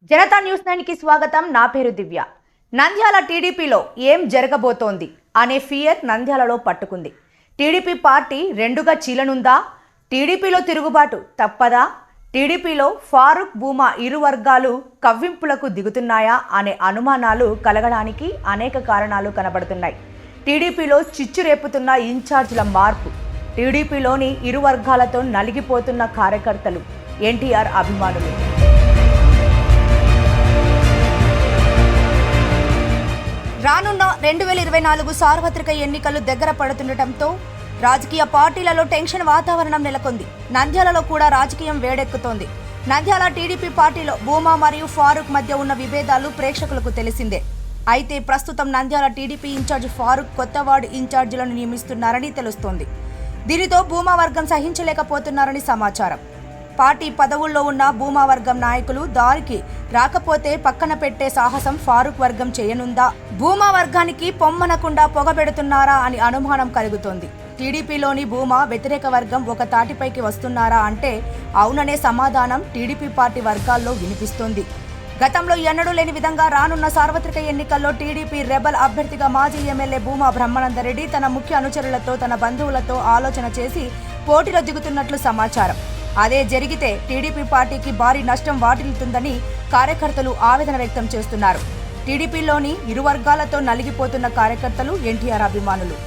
Janata news 9 కి స్వాగతం. నా పేరు దివ్య. నంద్యాల టీడీపీలో ఏం జరగబోతోంది అనే ఫియర్ నంద్యాలలో పట్టుకుంది. టీడీపీ పార్టీ రెండుగా చీలనుందా? టీడీపీలో తిరుగుబాటు తప్పదా? టీడీపీలో ఫారూక్ భూమా ఇరు వర్గాలు కవ్వింపులకు దిగుతున్నాయా అనే అనుమానాలు కలగడానికి అనేక కారణాలు కనబడుతున్నాయి. టీడీపీలో చిచ్చు రేపుతున్న ఇన్ఛార్జీల మార్పు, టీడీపీలోని ఇరు వర్గాలతో నలిగిపోతున్న కార్యకర్తలు, ఎన్టీఆర్ అభిమానులు. రానున్న 2024 సార్వత్రిక ఎన్నికలు దగ్గర పడుతుండటంతో రాజకీయ పార్టీలలో టెన్షన్ వాతావరణం నెలకొంది. నంద్యాలలో కూడా రాజకీయం వేడెక్కుతోంది. నంద్యాల టీడీపీ పార్టీలో భూమా మరియు ఫారూక్ మధ్య ఉన్న విభేదాలు ప్రేక్షకులకు తెలిసిందే. అయితే ప్రస్తుతం నంద్యాల టీడీపీ ఇన్ఛార్జ్ ఫారూక్ కొత్త వార్డు ఇన్ఛార్జీలను నియమిస్తున్నారని తెలుస్తోంది. దీనితో భూమా వర్గం సహించలేకపోతున్నారని సమాచారం. పార్టీ పదవుల్లో ఉన్న భూమా వర్గం నాయకులు దారికి రాకపోతే పక్కన పెట్టే సాహసం ఫారూక్ వర్గం చేయనుందా? భూమా వర్గానికి పొమ్మనకుండా పొగబెడుతున్నారా అని అనుమానం కలుగుతోంది. టీడీపీలోని భూమా వ్యతిరేక వర్గం ఒక తాటిపైకి వస్తున్నారా అంటే అవుననే సమాధానం టీడీపీ పార్టీ వర్గాల్లో వినిపిస్తోంది. గతంలో ఎన్నడూ లేని విధంగా రానున్న సార్వత్రిక ఎన్నికల్లో టీడీపీ రెబల్ అభ్యర్థిగా మాజీ ఎమ్మెల్యే భూమా బ్రహ్మానందరెడ్డి తన ముఖ్య అనుచరులతో తన బంధువులతో ఆలోచన చేసి పోటీలో దిగుతున్నట్లు సమాచారం. అదే జరిగితే టీడీపీ పార్టీకి భారీ నష్టం వాటిల్లుతుందని కార్యకర్తలు ఆవేదన వ్యక్తం చేస్తున్నారు. టీడీపీలోని ఇరు వర్గాలతో నలిగిపోతున్న కార్యకర్తలు, ఎన్టీఆర్ అభిమానులు.